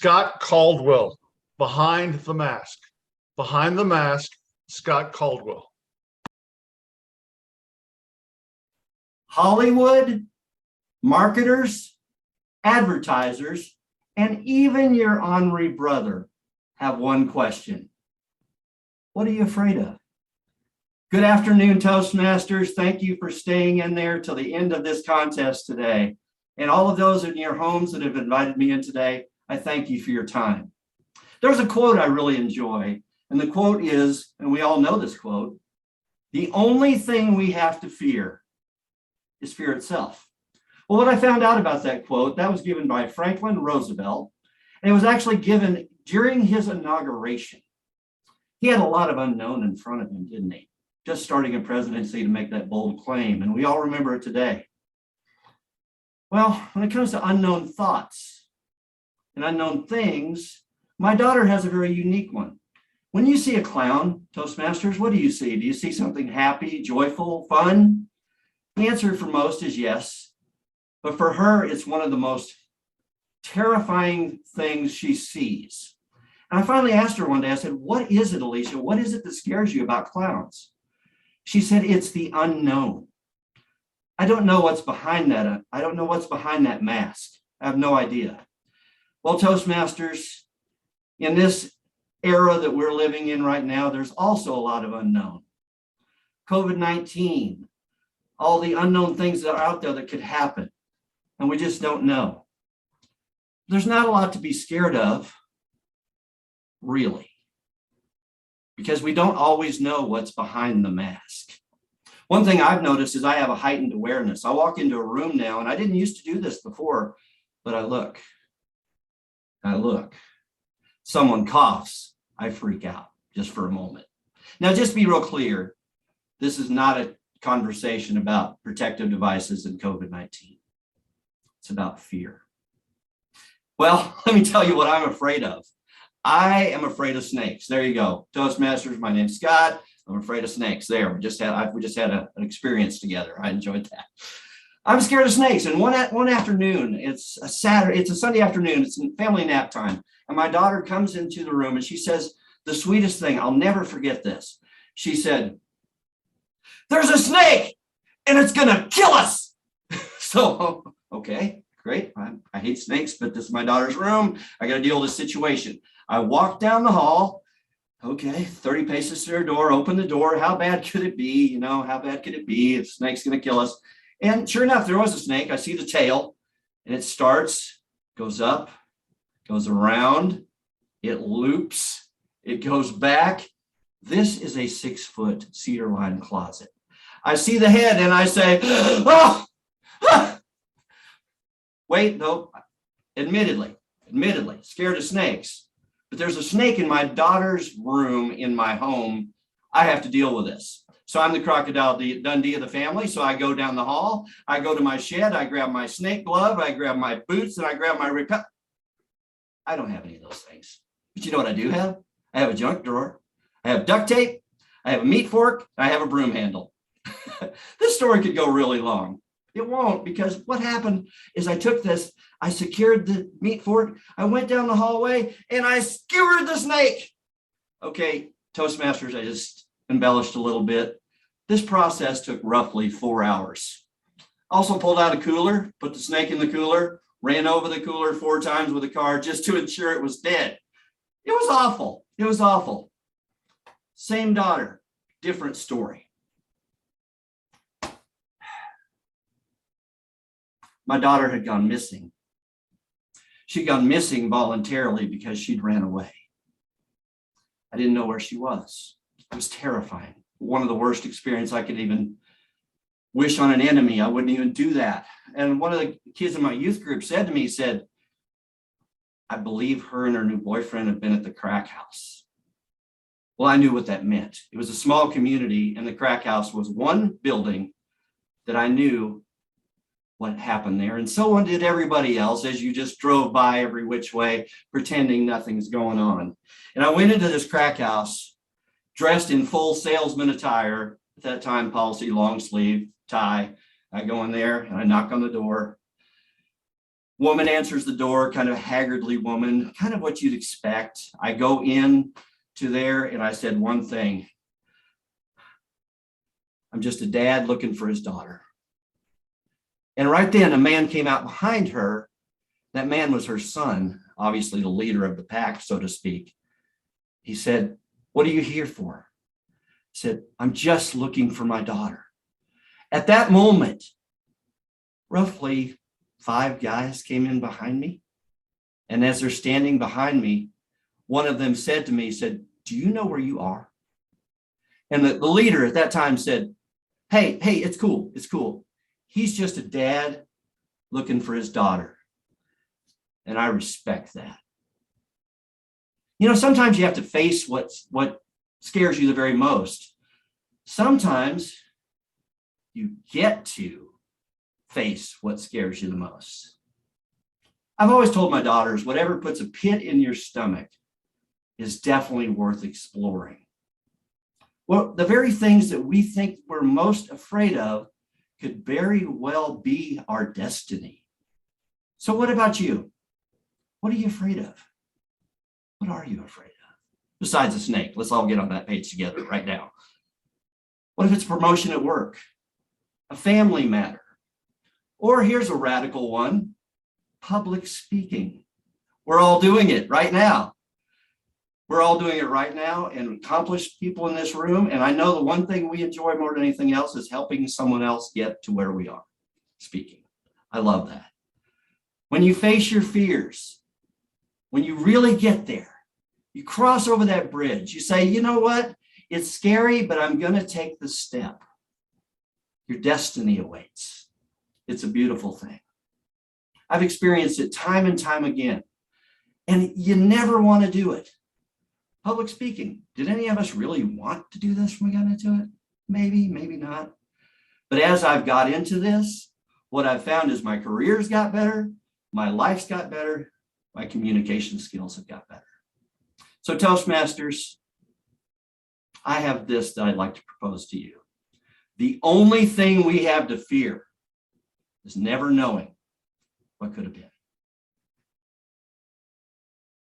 Scott Caldwell, behind the mask. Behind the mask, Scott Caldwell. Hollywood, marketers, advertisers, and even your ornery brother have one question. What are you afraid of? Good afternoon, Toastmasters. Thank you for staying in there till the end of this contest today. And all of those in your homes that have invited me in today, I thank you for your time. There's a quote I really enjoy, and the quote is, and we all know this quote, "The only thing we have to fear is fear itself." Well, what I found out about that quote, that was given by Franklin Roosevelt, and it was actually given during his inauguration. He had a lot of unknown in front of him, didn't he? Just starting a presidency to make that bold claim, and we all remember it today. Well, when it comes to unknown thoughts and unknown things, my daughter has a very unique one. When you see a clown, Toastmasters, what do you see? Do you see something happy, joyful, fun? The answer for most is yes, but for her, it's one of the most terrifying things she sees. And I finally asked her one day, I said, "What is it, Alicia? What is it that scares you about clowns?" She said, "It's the unknown. I don't know what's behind that. I don't know what's behind that mask. I have no idea." Well, Toastmasters, in this era that we're living in right now, there's also a lot of unknown. COVID-19, all the unknown things that are out there that could happen, and we just don't know. There's not a lot to be scared of, really, because we don't always know what's behind the mask. One thing I've noticed is I have a heightened awareness. I walk into a room now, and I didn't used to do this before, but I look. Someone coughs, I freak out just for a moment. Now, just to be real clear, this is not a conversation about protective devices and COVID-19. It's about fear. Well, let me tell you what I'm afraid of. I am afraid of snakes. There you go. Toastmasters, my name's Scott. I'm afraid of snakes. There, we just had an experience together. I enjoyed that. I'm scared of snakes. And one afternoon, it's a Sunday afternoon, it's family nap time. And my daughter comes into the room and she says the sweetest thing. I'll never forget this. She said, "There's a snake and it's gonna kill us." So, okay, great. I hate snakes, but this is my daughter's room. I got to deal with this situation. I walk down the hall. Okay, 30 paces to her door, open the door. How bad could it be? You know, how bad could it be? The snake's going to kill us. And sure enough, there was a snake. I see the tail, and it starts, goes up, goes around, it loops, it goes back. This is a 6-foot cedar lined closet. I see the head, and I say, "Oh, ah." Wait, no, admittedly, scared of snakes. But there's a snake in my daughter's room in my home. I have to deal with this. So I'm the crocodile Dundee of the family. So I go down the hall. I go to my shed. I grab my snake glove. I grab my boots and I grab my repel. I don't have any of those things. But you know what I do have? I have a junk drawer. I have duct tape. I have a meat fork. I have a broom handle. This story could go really long. It won't, because what happened is I took this, I secured the meat fork, I went down the hallway, and I skewered the snake. Okay, Toastmasters, I just embellished a little bit. This process took roughly 4 hours. Also pulled out a cooler, put the snake in the cooler, ran over the cooler 4 times with a car just to ensure it was dead. It was awful. It was awful. Same daughter, different story. My daughter had gone missing. She'd gone missing voluntarily because she'd ran away. I didn't know where she was. It was terrifying. One of the worst experiences I could even wish on an enemy. I wouldn't even do that. And one of the kids in my youth group said to me, he said, "I believe her and her new boyfriend have been at the crack house." Well, I knew what that meant. It was a small community, and the crack house was one building that I knew what happened there. And so did everybody else as you just drove by every which way, pretending nothing's going on. And I went into this crack house dressed in full salesman attire. At that time, policy, long sleeve, tie. I go in there and I knock on the door. Woman answers the door, kind of haggardly woman, kind of what you'd expect. I go in to there and I said one thing. I'm just a dad looking for his daughter. And right then a man came out behind her. That man was her son, obviously the leader of the pack, so to speak. He said, "What are you here for?" He said, "I'm just looking for my daughter." At that moment, roughly 5 guys came in behind me. And as they're standing behind me, one of them said to me, "Do you know where you are?" And the leader at that time said, hey, it's cool. It's cool. He's just a dad looking for his daughter. And I respect that. You know, sometimes you have to face what scares you the very most. Sometimes you get to face what scares you the most. I've always told my daughters, whatever puts a pit in your stomach is definitely worth exploring. Well, the very things that we think we're most afraid of could very well be our destiny. So what about you? What are you afraid of? What are you afraid of? Besides a snake, let's all get on that page together right now. What if it's promotion at work? A family matter? Or here's a radical one, public speaking. We're all doing it right now. We're all doing it right now, and accomplished people in this room. And I know the one thing we enjoy more than anything else is helping someone else get to where we are, speaking. I love that. When you face your fears, when you really get there, you cross over that bridge, you say, you know what? It's scary, but I'm going to take the step. Your destiny awaits. It's a beautiful thing. I've experienced it time and time again. And you never want to do it. Public speaking. Did any of us really want to do this when we got into it? Maybe, maybe not. But as I've got into this, what I've found is my career's got better, my life's got better, my communication skills have got better. So Toastmasters, I have this that I'd like to propose to you. The only thing we have to fear is never knowing what could have been.